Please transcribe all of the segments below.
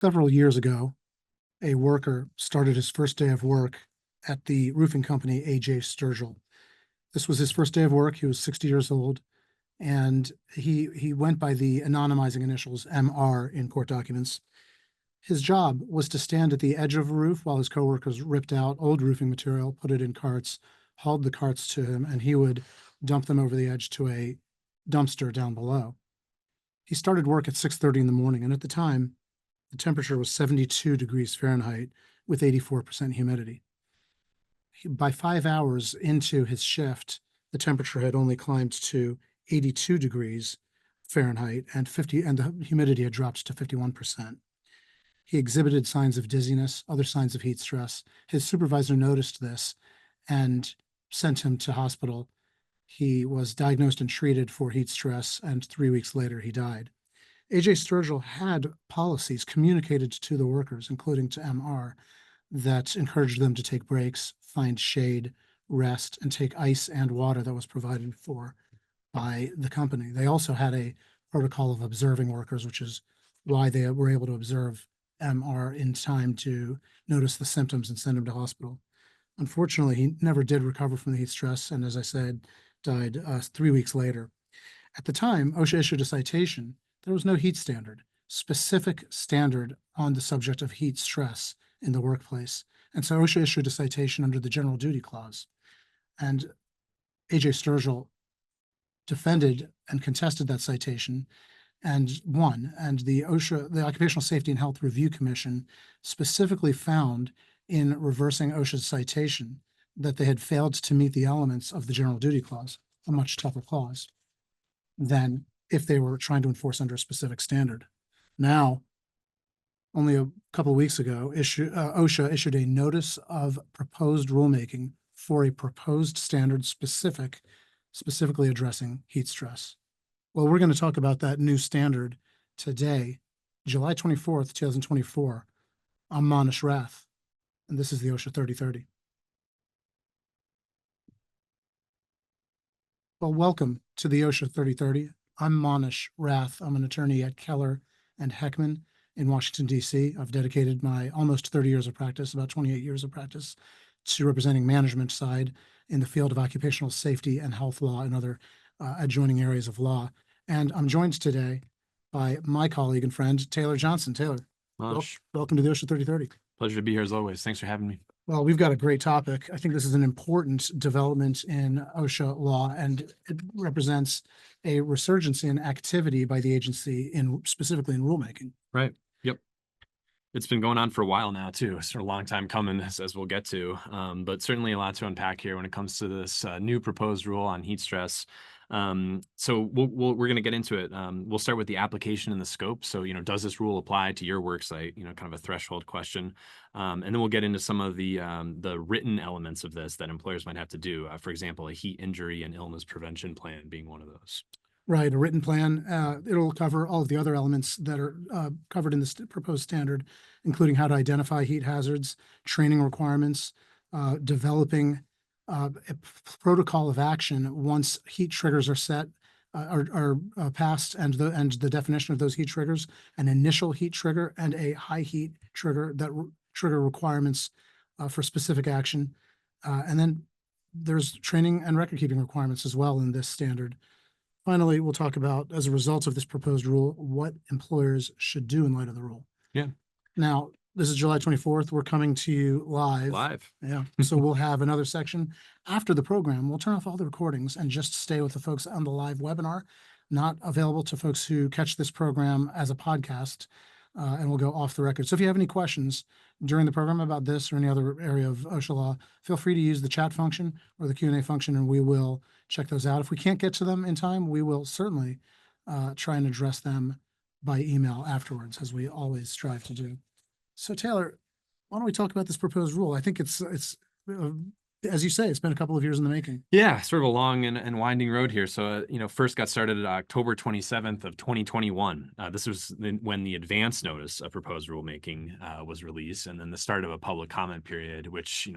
Several years ago, a worker started his first day of work at the roofing company A.J. Sturgill. This was his first day of work. He was 60 years old, and he went by the anonymizing initials MR in court documents. His job was to stand at the edge of a roof while his coworkers ripped out old roofing material, put it in carts, hauled the carts to him, and he would dump them over the edge to a dumpster down below. He started work at 6:30 in the morning, and at the time, the temperature was 72 degrees Fahrenheit with 84% humidity. By 5 hours into his shift, the temperature had only climbed to 82 degrees Fahrenheit and the humidity had dropped to 51%. He exhibited signs of dizziness, other signs of heat stress. His supervisor noticed this and sent him to hospital. He was diagnosed and treated for heat stress, and 3 weeks later, he died. A.J. Sturgill had policies communicated to the workers, including to MR, that encouraged them to take breaks, find shade, rest, and take ice and water that was provided for by the company. They also had a protocol of observing workers, which is why they were able to observe MR in time to notice the symptoms and send him to hospital. Unfortunately, he never did recover from the heat stress, and as I said, died 3 weeks later. At the time, OSHA issued a citation. There was no heat standard, specific standard on the subject of heat stress in the workplace. And so OSHA issued a citation under the general duty clause. And A.J. Sturgill defended and contested that citation and won. And the OSHA, the Occupational Safety and Health Review Commission, specifically found in reversing OSHA's citation that they had failed to meet the elements of the general duty clause, a much tougher clause than if they were trying to enforce under a specific standard. Now, only a couple of weeks ago, OSHA issued a notice of proposed rulemaking for a proposed standard specifically addressing heat stress. Well, we're going to talk about that new standard today, July 24th, 2024. I'm Manesh Rath, and this is the OSHA 3030. Well, welcome to the OSHA 3030. I'm Manesh Rath. I'm an attorney at Keller and Heckman in Washington, D.C. I've dedicated my almost 30 years of practice, about 28 years of practice, to representing management side in the field of occupational safety and health law and other adjoining areas of law. And I'm joined today by my colleague and friend, Taylor Johnson. Taylor, welcome to the OSHA 3030. Pleasure to be here as always. Thanks for having me. Well, we've got a great topic. I think this is an important development in OSHA law, and it represents a resurgence in activity by the agency specifically in rulemaking. Right. Yep. It's been going on for a while now too. It's a long time coming, as we'll get to, but certainly a lot to unpack here when it comes to this new proposed rule on heat stress. So we're going to get into it. We'll start with the application and the scope. So, does this rule apply to your work site? Kind of a threshold question. And then we'll get into some of the written elements of this that employers might have to do. For example, a heat injury and illness prevention plan being one of those. Right, a written plan. It'll cover all of the other elements that are covered in this proposed standard, including how to identify heat hazards, training requirements, developing a protocol of action once heat triggers are set, are passed, and the definition of those heat triggers, an initial heat trigger and a high heat trigger that trigger requirements for specific action. And then there's training and record keeping requirements as well in this standard. Finally, we'll talk about, as a result of this proposed rule, what employers should do in light of the rule. Yeah. Now, this is July 24th. We're coming to you live. Yeah. So we'll have another section after the program. We'll turn off all the recordings and just stay with the folks on the live webinar, not available to folks who catch this program as a podcast, and we'll go off the record. So if you have any questions during the program about this or any other area of OSHA law, feel free to use the chat function or the Q&A function, and we will check those out. If we can't get to them in time, we will certainly try and address them by email afterwards, as we always strive to do. So Taylor, why don't we talk about this proposed rule? I think it's as you say, it's been a couple of years in the making. Yeah, sort of a long and winding road here. So, first got started at October 27th of 2021. This was when the advance notice of proposed rulemaking was released, and then the start of a public comment period, which,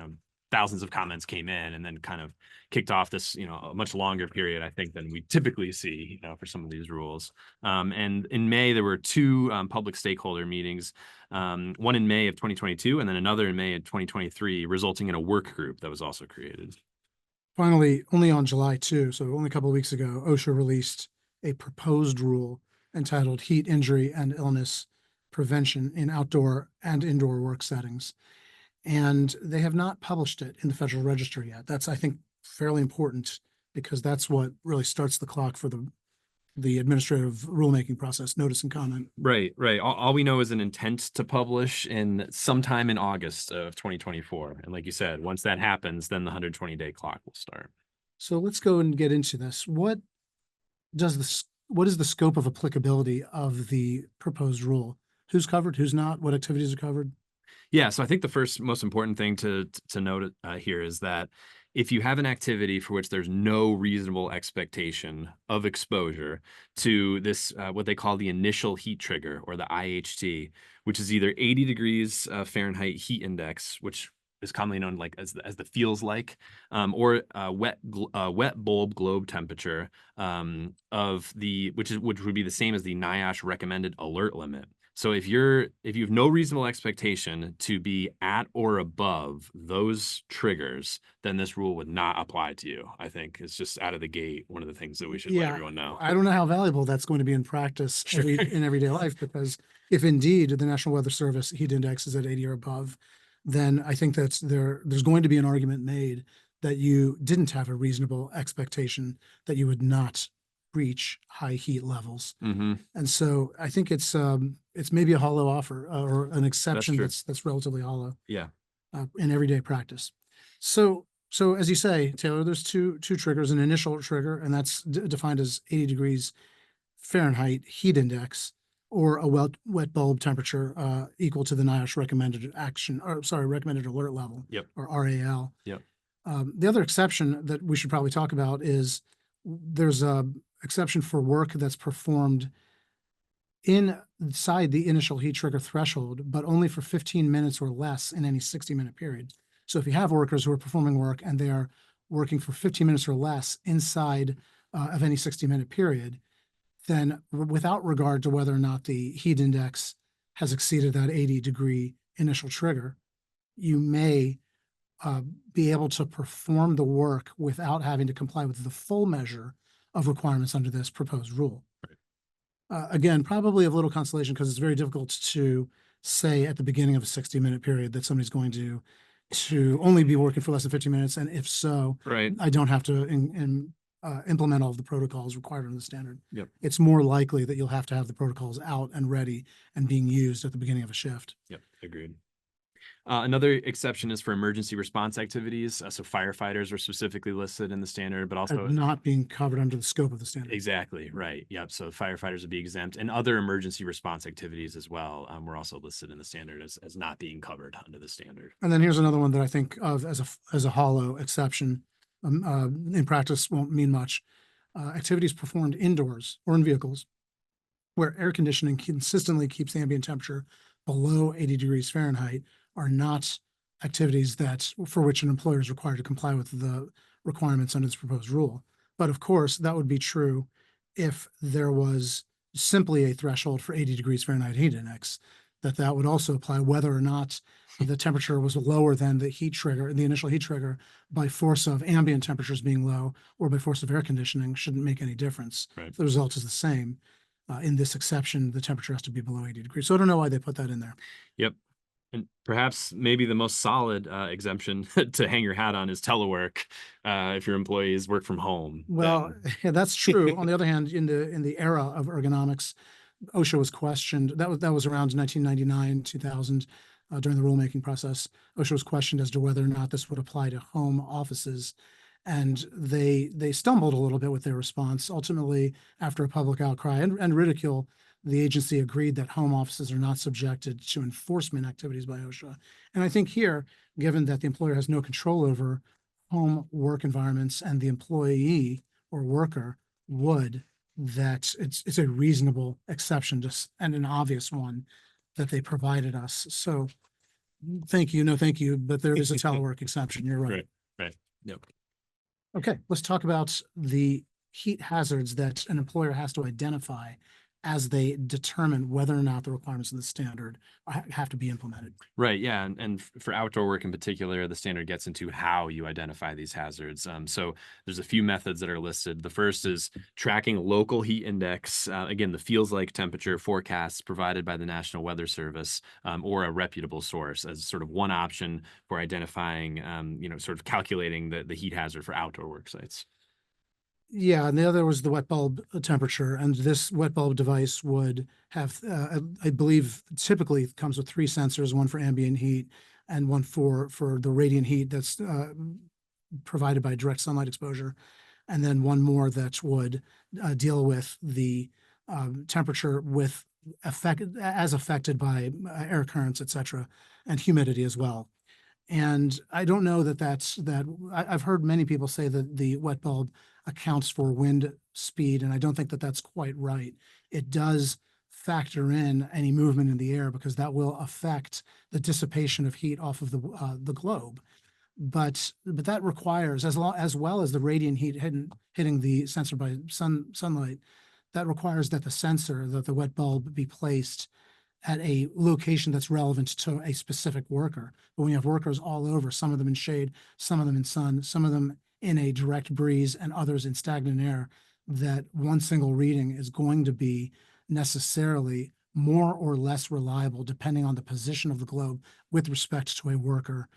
thousands of comments came in, and then kind of kicked off this, a much longer period, I think, than we typically see, for some of these rules. And in May, there were two public stakeholder meetings, one in May of 2022, and then another in May of 2023, resulting in a work group that was also created. Finally, only on July 2, so only a couple of weeks ago, OSHA released a proposed rule entitled Heat Injury and Illness Prevention in Outdoor and Indoor Work Settings. And they have not published it in the Federal Register yet. That's, I think, fairly important because that's what really starts the clock for the administrative rulemaking process, notice and comment. Right. All we know is an intent to publish in sometime in August of 2024. And like you said, once that happens, then the 120-day clock will start. So let's go and get into this. What is the scope of applicability of the proposed rule? Who's covered, who's not, what activities are covered? Yeah, so I think the first most important thing to note here is that if you have an activity for which there's no reasonable expectation of exposure to this, what they call the initial heat trigger, or the IHT, which is either 80 degrees Fahrenheit heat index, which is commonly known like as the feels like, or wet bulb globe temperature which would be the same as the NIOSH recommended alert limit. So if you have no reasonable expectation to be at or above those triggers, then this rule would not apply to you. I think it's just out of the gate one of the things that we should let everyone know. I don't know how valuable that's going to be in practice in everyday life, because if indeed the National Weather Service heat index is at 80 or above, then I think that's there's going to be an argument made that you didn't have a reasonable expectation that you would not reach high heat levels. Mm-hmm. And so I think it's maybe a hollow offer or an exception that's relatively hollow. Yeah. In everyday practice. So as you say, Taylor, there's two triggers: an initial trigger, and that's defined as 80 degrees Fahrenheit heat index, or a wet bulb temperature equal to the NIOSH recommended recommended alert level. Yep. Or RAL. Yep. The other exception that we should probably talk about is there's a exception for work that's performed inside the initial heat trigger threshold, but only for 15 minutes or less in any 60-minute period. So if you have workers who are performing work and they are working for 15 minutes or less inside of any 60-minute period, then without regard to whether or not the heat index has exceeded that 80-degree initial trigger, you may be able to perform the work without having to comply with the full measure of requirements under this proposed rule. Right. Again, probably of little consolation, because it's very difficult to say at the beginning of a 60-minute period that somebody's going to only be working for less than 15 minutes. And if so, right, I don't have to implement all of the protocols required under the standard. Yep. It's more likely that you'll have to have the protocols out and ready and being used at the beginning of a shift. Yep, agreed. Another exception is for emergency response activities. So firefighters are specifically listed in the standard, but also not being covered under the scope of the standard. Exactly, right. Yep. So firefighters would be exempt, and other emergency response activities as well were also listed in the standard as not being covered under the standard. And then here's another one that I think of as a hollow exception. In practice won't mean much. Activities performed indoors or in vehicles where air conditioning consistently keeps the ambient temperature below 80 degrees Fahrenheit are not activities for which an employer is required to comply with the requirements under this proposed rule. But of course, that would be true if there was simply a threshold for 80 degrees Fahrenheit heat index, that would also apply whether or not the temperature was lower than the heat trigger, the initial heat trigger, by force of ambient temperatures being low or by force of air conditioning shouldn't make any difference. Right. The result is the same. In this exception, the temperature has to be below 80 degrees. So I don't know why they put that in there. Yep. And perhaps maybe the most solid exemption to hang your hat on is telework, if your employees work from home. Well, yeah, that's true. On the other hand, in the era of ergonomics, OSHA was questioned. That was around 1999, 2000, during the rulemaking process. OSHA was questioned as to whether or not this would apply to home offices. And they stumbled a little bit with their response. Ultimately, after a public outcry and ridicule, the agency agreed that home offices are not subjected to enforcement activities by OSHA. And I think here, given that the employer has no control over home work environments and the employee or worker would, that it's a reasonable exception and an obvious one that they provided us. So thank you, no, thank you, but there is a telework exception. You're right. Right, right. Yep. Okay, let's talk about the heat hazards that an employer has to identify as they determine whether or not the requirements of the standard have to be implemented. Right. Yeah. And for outdoor work in particular, the standard gets into how you identify these hazards. So there's a few methods that are listed. The first is tracking local heat index. Again, the feels like temperature forecasts provided by the National Weather Service or a reputable source as sort of one option for identifying, sort of calculating the heat hazard for outdoor work sites. Yeah, and the other was the wet bulb temperature, and this wet bulb device would have, I believe, typically it comes with three sensors, one for ambient heat and one for the radiant heat that's provided by direct sunlight exposure, and then one more that would deal with the temperature with affected by air currents, et cetera, and humidity as well. And I don't know I've heard many people say that the wet bulb accounts for wind speed, and I don't think that that's quite right. It does factor in any movement in the air because that will affect the dissipation of heat off of the globe. But that requires, as well as the radiant heat hitting the sensor by sunlight, that requires that the wet bulb be placed at a location that's relevant to a specific worker. But when you have workers all over, some of them in shade, some of them in sun, some of them in a direct breeze, and others in stagnant air, that one single reading is going to be necessarily more or less reliable depending on the position of the globe with respect to a worker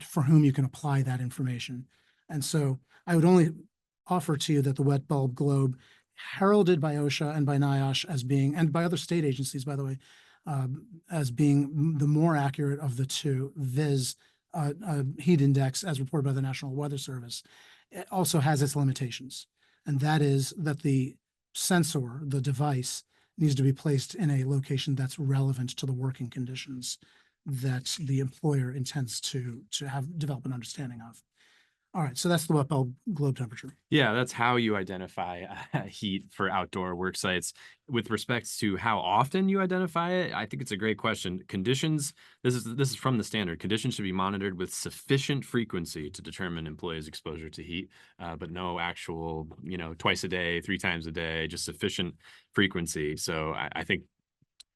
for whom you can apply that information. And so I would only offer to you that the wet bulb globe, heralded by OSHA and by NIOSH as being, and by other state agencies, by the way, as being the more accurate of the two, viz. Heat index as reported by the National Weather Service, it also has its limitations. And that is that the sensor, the device, needs to be placed in a location that's relevant to the working conditions that the employer intends to develop an understanding of. All right, so that's the wet bulb globe temperature. Yeah, that's how you identify heat for outdoor work sites. With respect to how often you identify it, I think it's a great question. Conditions, this is from the standard. Conditions should be monitored with sufficient frequency to determine employees' exposure to heat, but no actual, twice a day, three times a day, just sufficient frequency. So I think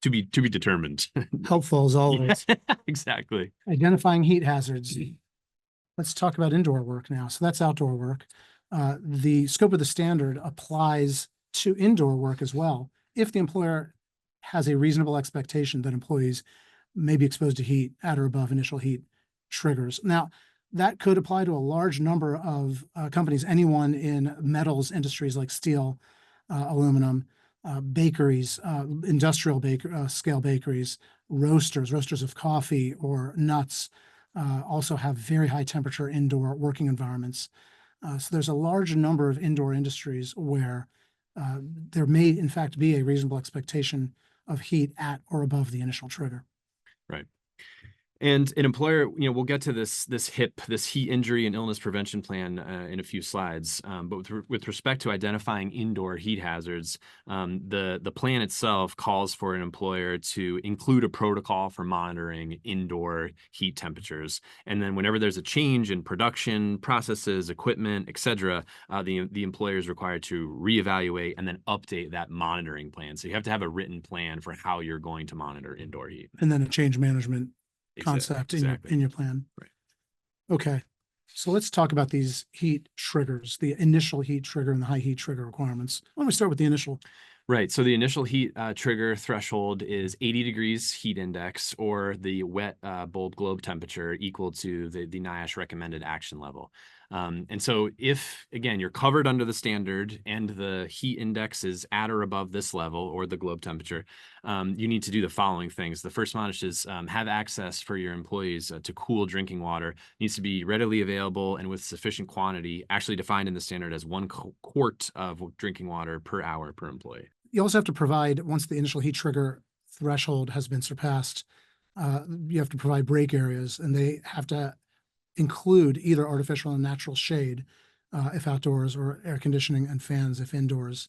to be determined. Helpful as always. Exactly. Identifying heat hazards. Let's talk about indoor work now. So that's outdoor work. The scope of the standard applies to indoor work as well. If the employer has a reasonable expectation that employees may be exposed to heat at or above initial heat triggers. Now, that could apply to a large number of companies, anyone in metals industries like steel, aluminum, bakeries, industrial scale bakeries, roasters of coffee or nuts, also have very high temperature indoor working environments. So there's a large number of indoor industries where there may in fact be a reasonable expectation of heat at or above the initial trigger. Right. And an employer, we'll get to this heat injury and illness prevention plan in a few slides. But with respect to identifying indoor heat hazards, the plan itself calls for an employer to include a protocol for monitoring indoor heat temperatures. And then whenever there's a change in production, processes, equipment, et cetera, the employer is required to reevaluate and then update that monitoring plan. So you have to have a written plan for how you're going to monitor indoor heat. And then a change management concept in your plan. Right. Okay. So let's talk about these heat triggers, the initial heat trigger and the high heat trigger requirements. Why don't we start with the initial? Right. So the initial heat trigger threshold is 80 degrees heat index or the wet bulb globe temperature equal to the NIOSH recommended action level. And so if, again, you're covered under the standard and the heat index is at or above this level or the globe temperature, you need to do the following things. The first one is have access for your employees to cool drinking water. It needs to be readily available and with sufficient quantity, actually defined in the standard as 1 quart of drinking water per hour per employee. You also have to provide, once the initial heat trigger threshold has been surpassed, you have to provide break areas, and they have to include either artificial and natural shade if outdoors, or air conditioning and fans if indoors.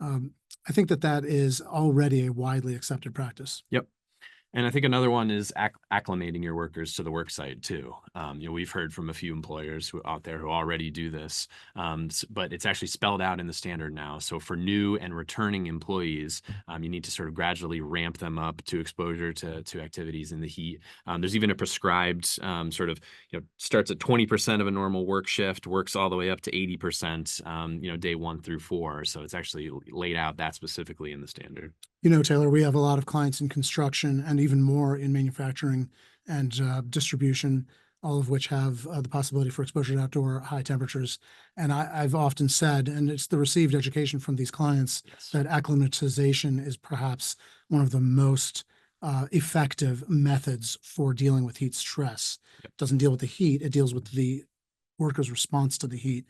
I think that is already a widely accepted practice. Yep. And I think another one is acclimating your workers to the work site too. We've heard from a few employers out there who already do this, but it's actually spelled out in the standard now. So for new and returning employees, you need to sort of gradually ramp them up to exposure to activities in the heat. There's even a prescribed starts at 20% of a normal work shift, works all the way up to 80%, day 1 through 4. So it's actually laid out that specifically in the standard. Taylor, we have a lot of clients in construction and even more in manufacturing and distribution, all of which have the possibility for exposure to outdoor high temperatures. And I've often said, and it's the received education from these clients, Yes. that acclimatization is perhaps one of the most effective methods for dealing with heat stress. Yep. It doesn't deal with the heat, it deals with the worker's response to the heat.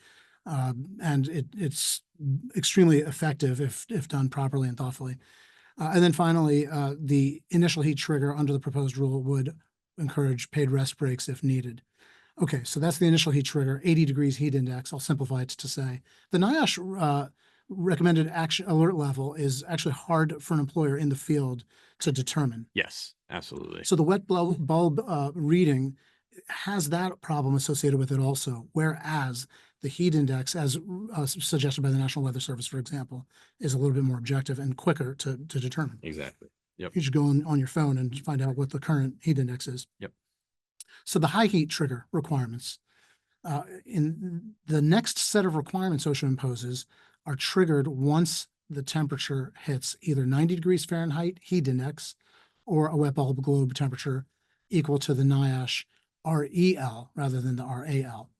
And it's extremely effective if done properly and thoughtfully. And then finally, the initial heat trigger under the proposed rule would encourage paid rest breaks if needed. Okay, so that's the initial heat trigger, 80 degrees heat index. I'll simplify it to say the NIOSH recommended action alert level is actually hard for an employer in the field to determine. Yes, absolutely. So the wet bulb reading has that problem associated with it also, whereas the heat index, as suggested by the National Weather Service, for example, is a little bit more objective and quicker to determine. Exactly. Yep. You should go on your phone and find out what the current heat index is. Yep. So the high heat trigger requirements, in the next set of requirements OSHA imposes are triggered once the temperature hits either 90 degrees Fahrenheit heat index or a wet bulb globe temperature equal to the NIOSH REL rather than the RAL.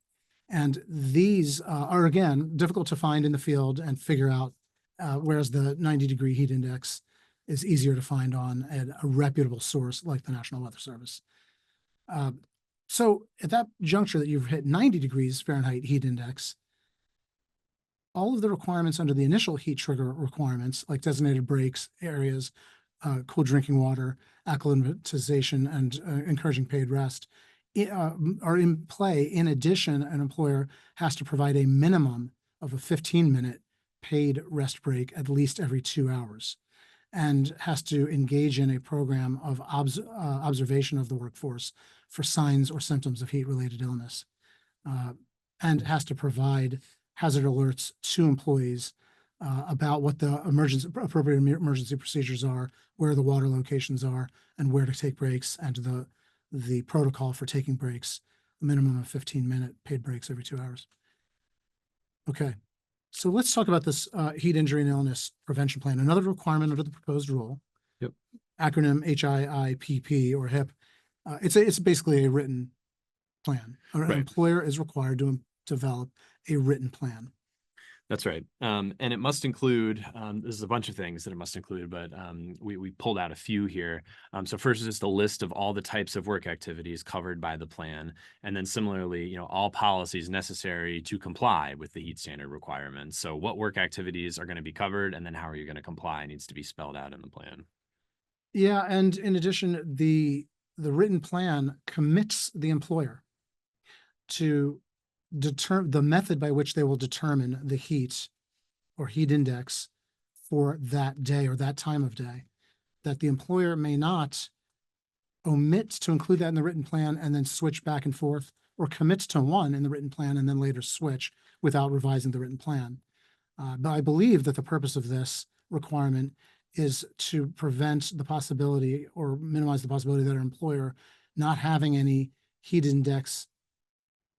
And these are, again, difficult to find in the field and figure out, whereas the 90-degree heat index is easier to find on a reputable source like the National Weather Service. So at that juncture that you've hit 90 degrees Fahrenheit heat index, all of the requirements under the initial heat trigger requirements, like designated breaks, areas, cool drinking water, acclimatization, and encouraging paid rest, are in play. In addition, an employer has to provide a minimum of a 15-minute paid rest break at least every 2 hours, and has to engage in a program of observation of the workforce for signs or symptoms of heat-related illness, and has to provide hazard alerts to employees about what the appropriate emergency procedures are, where the water locations are, and where to take breaks, and the protocol for taking breaks, a minimum of 15-minute paid breaks every 2 hours. Okay, so let's talk about this heat injury and illness prevention plan. Another requirement under the proposed rule, Yep. acronym HIIPP or HIP. It's basically a written plan. An Right. employer is required to develop a written plan. That's right. And it must include, there's a bunch of things that it must include, but we pulled out a few here. So first is just a list of all the types of work activities covered by the plan. And then similarly, all policies necessary to comply with the heat standard requirements. So what work activities are going to be covered, and then how are you going to comply needs to be spelled out in the plan. Yeah, and in addition, the written plan commits the employer to determine the method by which they will determine the heat or heat index for that day or that time of day, that the employer may not omit to include that in the written plan and then switch back and forth, or commit to one in the written plan and then later switch without revising the written plan. But I believe that the purpose of this requirement is to prevent the possibility or minimize the possibility that an employer not having any heat index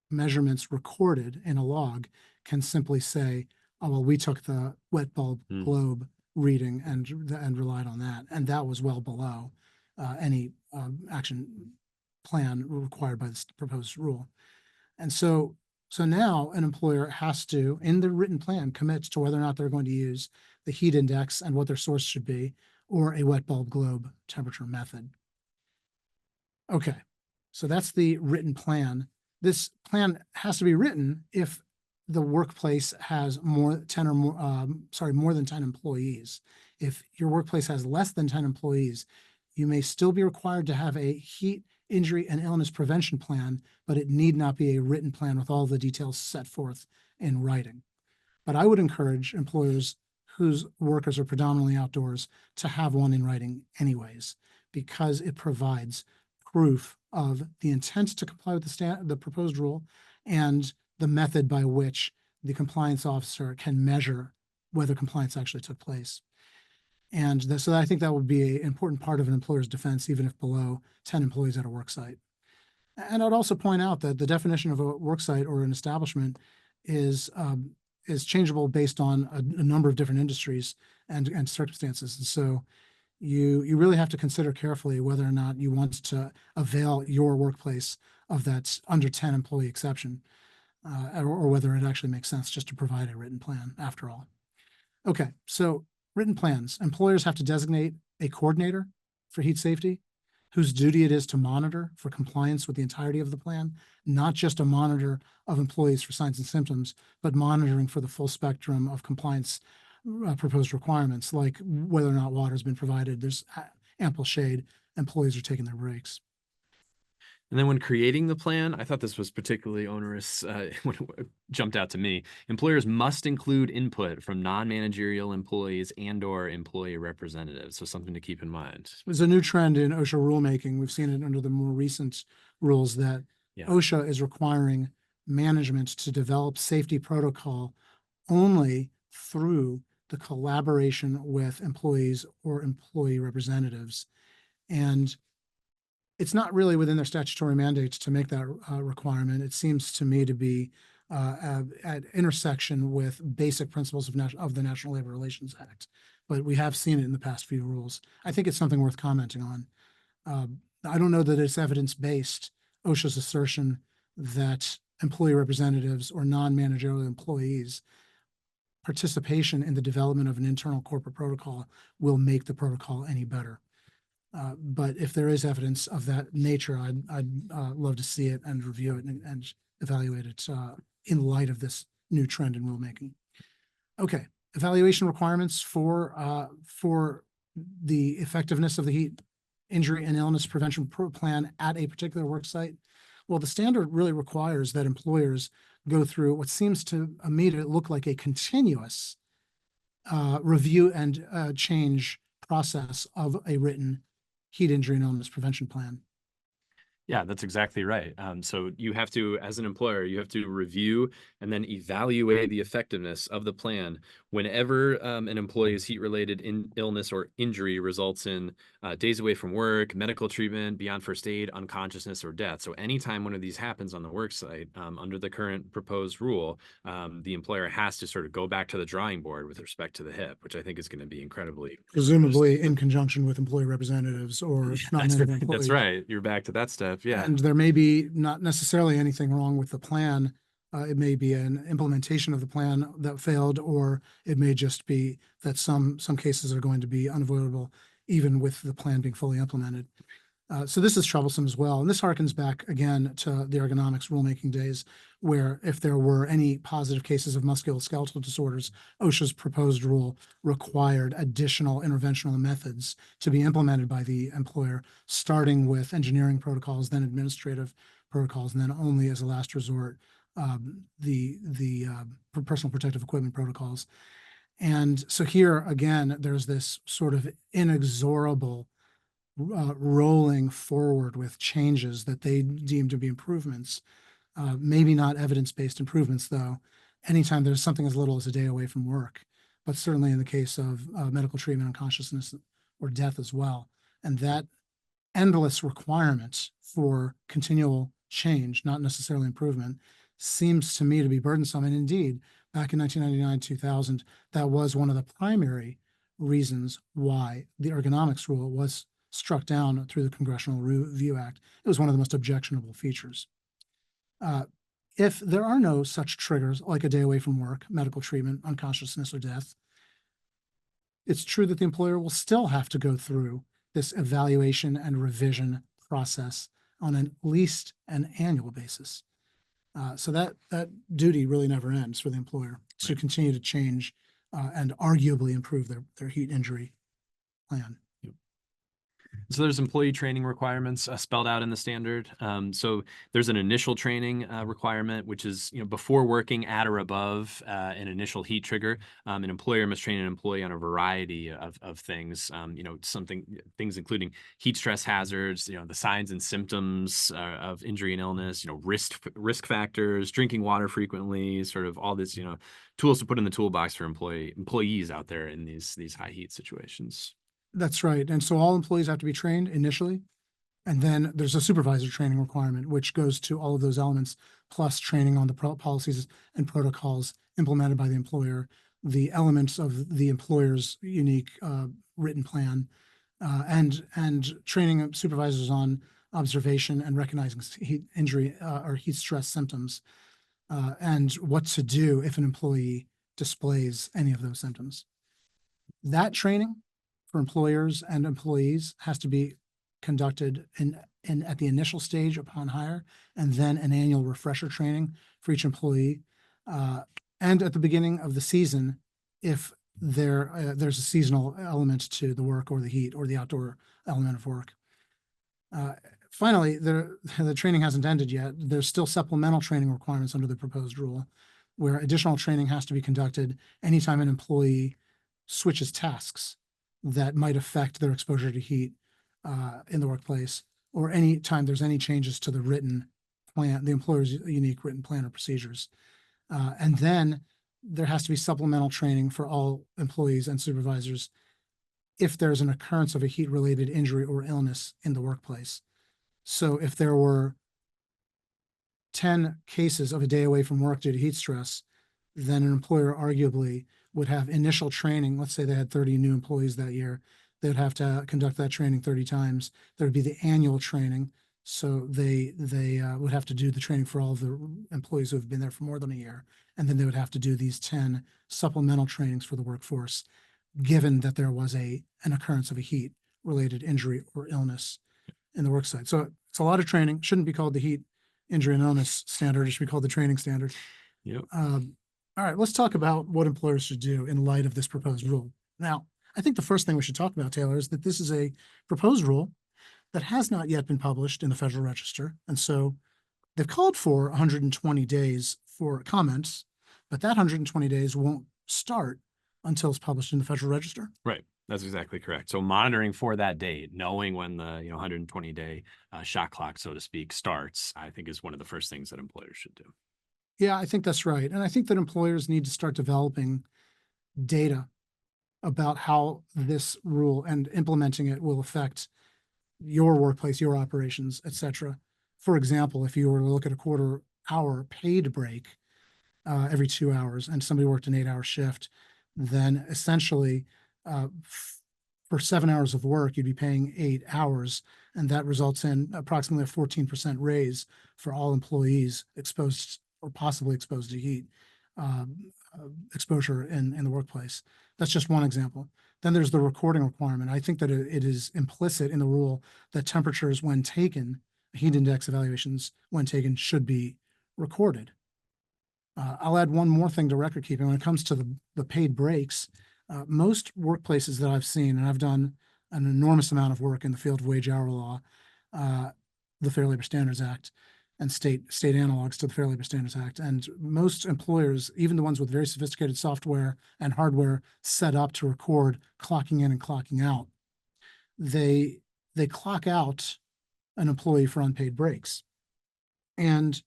measurements recorded in a log can simply say, oh, well, we took the wet bulb globe reading and relied on that. And that was well below any action plan required by this proposed rule. And so now an employer has to, in the written plan, commit to whether or not they're going to use the heat index and what their source should be, or a wet bulb globe temperature method. Okay, so that's the written plan. This plan has to be written if the workplace has more than 10 employees. If your workplace has less than 10 employees, you may still be required to have a heat injury and illness prevention plan, but it need not be a written plan with all the details set forth in writing. But I would encourage employers whose workers are predominantly outdoors to have one in writing anyways, because it provides proof of the intent to comply with the proposed rule and the method by which the compliance officer can measure whether compliance actually took place. And so I think that would be an important part of an employer's defense, even if below 10 employees at a work site. And I'd also point out that the definition of a work site or an establishment is changeable based on a number of different industries and circumstances. And so you really have to consider carefully whether or not you want to avail your workplace of that under 10 employee exception, or whether it actually makes sense just to provide a written plan after all. Okay, so written plans. Employers have to designate a coordinator for heat safety whose duty it is to monitor for compliance with the entirety of the plan, not just a monitor of employees for signs and symptoms, but monitoring for the full spectrum of compliance proposed requirements, like whether or not water has been provided, there's ample shade, employees are taking their breaks. And then when creating the plan, I thought this was particularly onerous when it jumped out to me. Employers must include input from non-managerial employees and/or employee representatives. So something to keep in mind. There's a new trend in OSHA rulemaking. We've seen it under the more recent rules that OSHA is requiring management to develop safety protocol only through the collaboration with employees or employee representatives. And it's not really within their statutory mandates to make that requirement. It seems to me to be at intersection with basic principles of the National Labor Relations Act. But we have seen it in the past few rules. I think it's something worth commenting on. I don't know that it's evidence-based, OSHA's assertion that employee representatives or non-managerial employees participation in the development of an internal corporate protocol will make the protocol any better. But if there is evidence of that nature, I'd love to see it and review it and evaluate it in light of this new trend in rulemaking. Okay, evaluation requirements for the effectiveness of the heat injury and illness prevention plan at a particular work site. Well, the standard really requires that employers go through what seems to me to look like a continuous review and change process of a written heat injury and illness prevention plan. Yeah, that's exactly right. So you have to, as an employer, you have to review and then evaluate the effectiveness of the plan whenever an employee's heat-related illness or injury results in days away from work, medical treatment, beyond first aid, unconsciousness, or death. So anytime one of these happens on the work site, under the current proposed rule, the employer has to sort of go back to the drawing board with respect to the HIP, which I think is going to be incredibly presumably in conjunction with employee representatives or non-management employees. That's right. You're back to that step. Yeah. And there may be not necessarily anything wrong with the plan. It may be an implementation of the plan that failed, or it may just be that some cases are going to be unavoidable, even with the plan being fully implemented. So this is troublesome as well. And this harkens back again to the ergonomics rulemaking days, where if there were any positive cases of musculoskeletal disorders, OSHA's proposed rule required additional interventional methods to be implemented by the employer, starting with engineering protocols, then administrative protocols, and then only as a last resort, the personal protective equipment protocols. And so here, again, there's this sort of inexorable rolling forward with changes that they deem to be improvements, maybe not evidence-based improvements, though, anytime there's something as little as a day away from work, but certainly in the case of medical treatment, unconsciousness, or death as well. And that endless requirement for continual change, not necessarily improvement, seems to me to be burdensome. And indeed, back in 1999, 2000, that was one of the primary reasons why the ergonomics rule was struck down through the Congressional Review Act. It was one of the most objectionable features. If there are no such triggers, like a day away from work, medical treatment, unconsciousness, or death, it's true that the employer will still have to go through this evaluation and revision process on at least an annual basis. So that duty really never ends for the employer to continue to change and arguably improve their heat injury plan. So there's employee training requirements spelled out in the standard. So there's an initial training requirement, which is, before working at or above an initial heat trigger, an employer must train an employee on a variety of things. Things including heat stress hazards, the signs and symptoms of injury and illness, risk factors, drinking water frequently, sort of all this, tools to put in the toolbox for employees out there in these high heat situations. That's right. And so all employees have to be trained initially. And then there's a supervisor training requirement, which goes to all of those elements, plus training on the policies and protocols implemented by the employer, the elements of the employer's unique written plan, and training of supervisors on observation and recognizing heat injury or heat stress symptoms, and what to do if an employee displays any of those symptoms. That training for employers and employees has to be conducted at the initial stage upon hire, and then an annual refresher training for each employee, and at the beginning of the season, if there's a seasonal element to the work or the heat or the outdoor element of work. Finally, the training hasn't ended yet. There's still supplemental training requirements under the proposed rule, where additional training has to be conducted anytime an employee switches tasks that might affect their exposure to heat in the workplace, or any time there's any changes to the written plan, the employer's unique written plan or procedures. And then there has to be supplemental training for all employees and supervisors if there's an occurrence of a heat-related injury or illness in the workplace. So if there were 10 cases of a day away from work due to heat stress, then an employer arguably would have initial training. Let's say they had 30 new employees that year. They would have to conduct that training 30 times. There would be the annual training. So they would have to do the training for all of the employees who have been there for more than a year. And then they would have to do these 10 supplemental trainings for the workforce, given that there was an occurrence of a heat-related injury or illness in the worksite. So it's a lot of training. Shouldn't be called the heat injury and illness standard. It should be called the training standard. Yep. All right, let's talk about what employers should do in light of this proposed rule. Now, I think the first thing we should talk about, Taylor, is that this is a proposed rule that has not yet been published in the Federal Register. And so they've called for 120 days for comments, but that 120 days won't start until it's published in the Federal Register. Right. That's exactly correct. So monitoring for that date, knowing when the 120-day shot clock, so to speak, starts, I think is one of the first things that employers should do. Yeah, I think that's right. And I think that employers need to start developing data about how this rule and implementing it will affect your workplace, your operations, et cetera. For example, if you were to look at a quarter-hour paid break every 2 hours and somebody worked an 8-hour shift, then essentially for 7 hours of work, you'd be paying 8 hours, and that results in approximately a 14% raise for all employees exposed or possibly exposed to heat exposure in the workplace. That's just one example. Then there's the recording requirement. I think that it is implicit in the rule that temperatures when taken, heat index evaluations when taken, should be recorded. I'll add one more thing to record keeping. When it comes to the paid breaks, most workplaces that I've seen, and I've done an enormous amount of work in the field of wage hour law, the Fair Labor Standards Act, and state analogs to the Fair Labor Standards Act. And most employers, even the ones with very sophisticated software and hardware set up to record clocking in and clocking out, they clock out an employee for unpaid breaks. And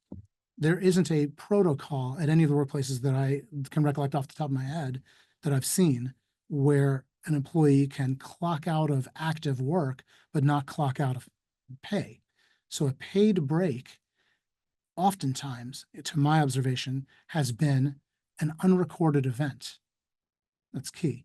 there isn't a protocol at any of the workplaces that I can recollect off the top of my head that I've seen where an employee can clock out of active work, but not clock out of pay. So a paid break, oftentimes, to my observation, has been an unrecorded event. That's key.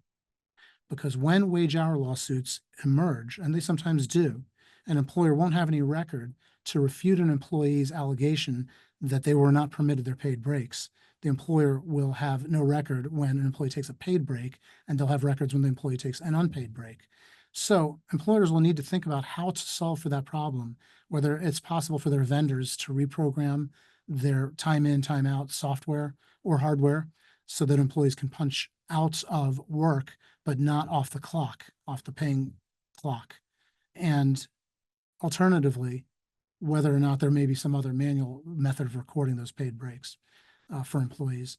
Because when wage hour lawsuits emerge, and they sometimes do, an employer won't have any record to refute an employee's allegation that they were not permitted their paid breaks. The employer will have no record when an employee takes a paid break, and they'll have records when the employee takes an unpaid break. So employers will need to think about how to solve for that problem, whether it's possible for their vendors to reprogram their time in, time out software or hardware so that employees can punch out of work, but not off the clock, off the paying clock. And alternatively, whether or not there may be some other manual method of recording those paid breaks for employees.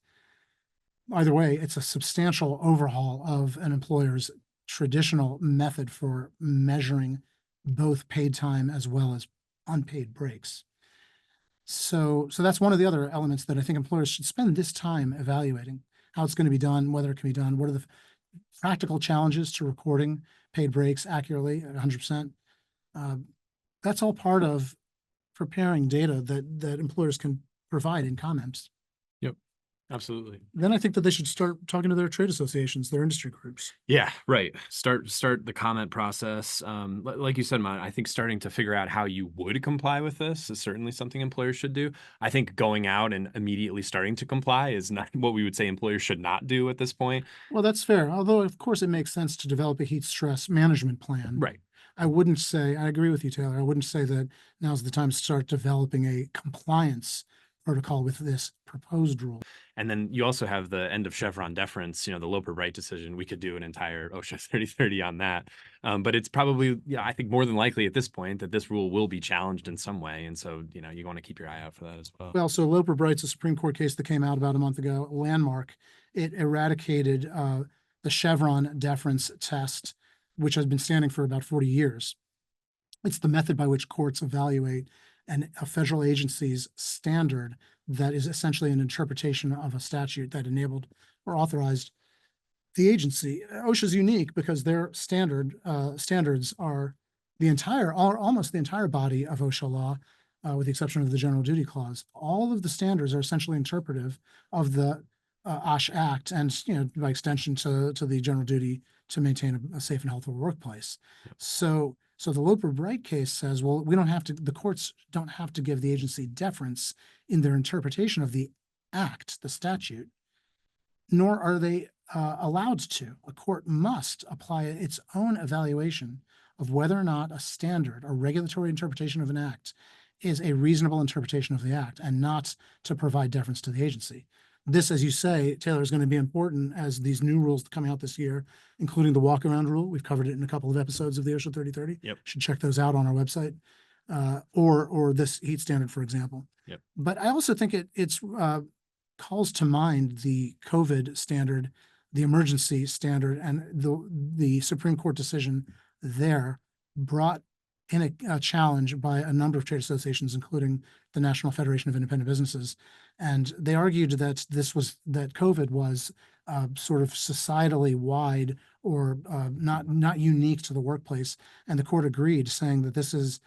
Either way, it's a substantial overhaul of an employer's traditional method for measuring both paid time as well as unpaid breaks. So that's one of the other elements that I think employers should spend this time evaluating how it's going to be done, whether it can be done, what are the practical challenges to recording paid breaks accurately at 100%. That's all part of preparing data that employers can provide in comments. Yep, absolutely. Then I think that they should start talking to their trade associations, their industry groups. Yeah, right. Start the comment process. Like you said, Matt, I think starting to figure out how you would comply with this is certainly something employers should do. I think going out and immediately starting to comply is not what we would say employers should not do at this point. Well, that's fair. Although, of course, it makes sense to develop a heat stress management plan. Right. I wouldn't say, I agree with you, Taylor. I wouldn't say that now's the time to start developing a compliance protocol with this proposed rule. And then you also have the end of Chevron deference, the Loper Bright decision. We could do an entire OSHA 3030 on that. But it's probably, I think more than likely at this point that this rule will be challenged in some way. And so, you want to keep your eye out for that as well. Well, so Loper Bright's a Supreme Court case that came out about a month ago, landmark. It eradicated the Chevron deference test, which has been standing for about 40 years. It's the method by which courts evaluate a federal agency's standard that is essentially an interpretation of a statute that enabled or authorized the agency. OSHA is unique because their standards are almost the entire body of OSHA law, with the exception of the general duty clause. All of the standards are essentially interpretive of the OSHA Act and, by extension to the general duty to maintain a safe and healthful workplace. Yep. So the Loper Bright case says, well, the courts don't have to give the agency deference in their interpretation of the act, the statute, nor are they allowed to. A court must apply its own evaluation of whether or not a standard or regulatory interpretation of an act is a reasonable interpretation of the act and not to provide deference to the agency. This, as you say, Taylor, is going to be important as these new rules coming out this year, including the walk-around rule. We've covered it in a couple of episodes of the OSHA 3030. Yep. Should check those out on our website, or this heat standard, for example. Yep. But I also think it's calls to mind the COVID standard, the emergency standard, and the Supreme Court decision there brought in a challenge by a number of trade associations, including the National Federation of Independent Businesses. And they argued that COVID was sort of societally wide or not unique to the workplace. And the court agreed, saying that this is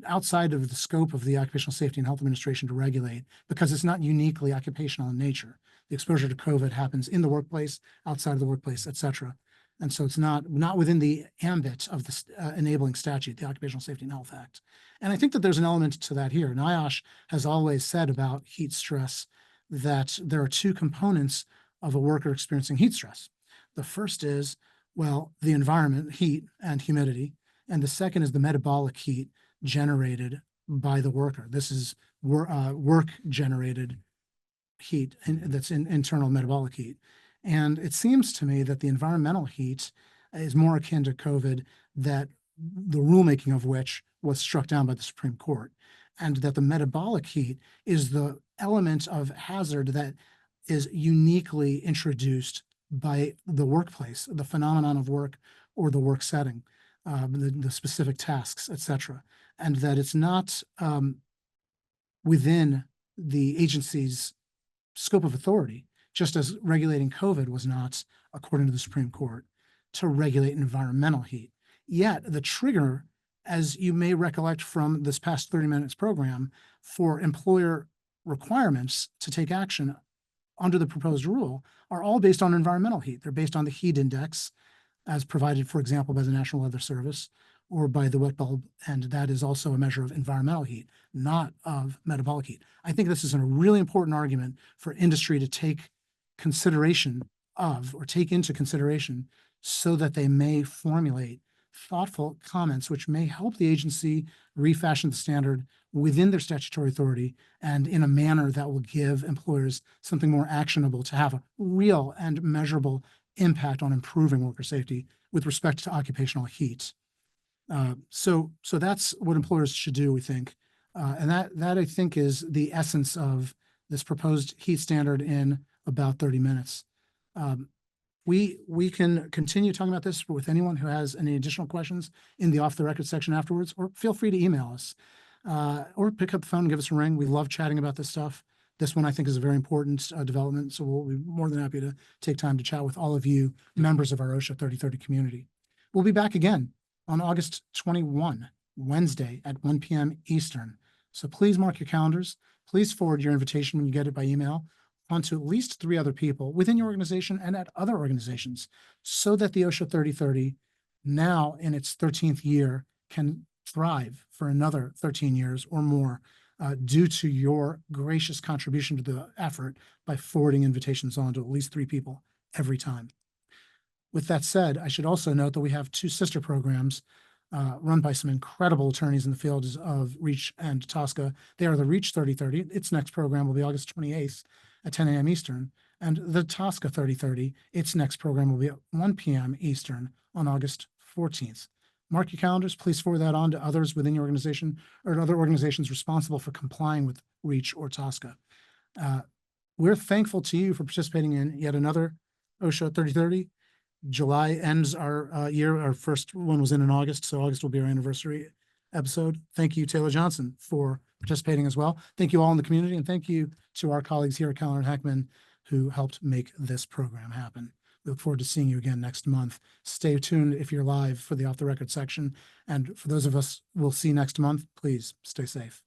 outside of the scope of the Occupational Safety and Health Administration to regulate because it's not uniquely occupational in nature. The exposure to COVID happens in the workplace, outside of the workplace, et cetera. And so it's not within the ambit of the enabling statute, the Occupational Safety and Health Act. And I think that there's an element to that here. NIOSH has always said about heat stress that there are two components of a worker experiencing heat stress. The first is, well, the environment, heat and humidity. And the second is the metabolic heat generated by the worker. This is work-generated heat, and that's internal metabolic heat. And it seems to me that the environmental heat is more akin to COVID, that the rulemaking of which was struck down by the Supreme Court, and that the metabolic heat is the element of hazard that is uniquely introduced by the workplace, the phenomenon of work or the work setting, the specific tasks, et cetera, and that it's not within the agency's scope of authority, just as regulating COVID was not, according to the Supreme Court, to regulate environmental heat. Yet the trigger, as you may recollect from this past 30 minutes program, for employer requirements to take action under the proposed rule are all based on environmental heat. They're based on the heat index as provided, for example, by the National Weather Service or by the wet bulb. And that is also a measure of environmental heat, not of metabolic heat. I think this is a really important argument for industry to take consideration of or take into consideration so that they may formulate thoughtful comments which may help the agency refashion the standard within their statutory authority and in a manner that will give employers something more actionable to have a real and measurable impact on improving worker safety with respect to occupational heat. So that's what employers should do, we think. And that I think is the essence of this proposed heat standard in about 30 minutes. We can continue talking about this with anyone who has any additional questions in the off the record section afterwards, or feel free to email us, or pick up the phone and give us a ring. We love chatting about this stuff. This one I think is a very important development, so we'll be more than happy to take time to chat with all of you members of our OSHA 3030 community. We'll be back again on August 21, Wednesday at 1 p.m. Eastern. So please mark your calendars. Please forward your invitation when you get it by email onto at least 3 other people within your organization and at other organizations, so that the OSHA 3030, now in its 13th year, can thrive for another 13 years or more, due to your gracious contribution to the effort by forwarding invitations on to at least 3 people every time. With that said, I should also note that we have 2 sister programs run by some incredible attorneys in the fields of Reach and Tosca. They are the Reach 3030. Its next program will be August 28th at 10 a.m. Eastern. And the Tosca 3030, its next program will be at 1 p.m. Eastern on August 14th. Mark your calendars. Please forward that on to others within your organization or to other organizations responsible for complying with Reach or Tosca. We're thankful to you for participating in yet another OSHA 3030. July ends our year. Our first one was in August, so August will be our anniversary episode. Thank you, Taylor Johnson, for participating as well. Thank you all in the community, and thank you to our colleagues here at Keller and Heckman who helped make this program happen. We look forward to seeing you again next month. Stay tuned if you're live for the off the record section. And for those of us we'll see next month, please stay safe.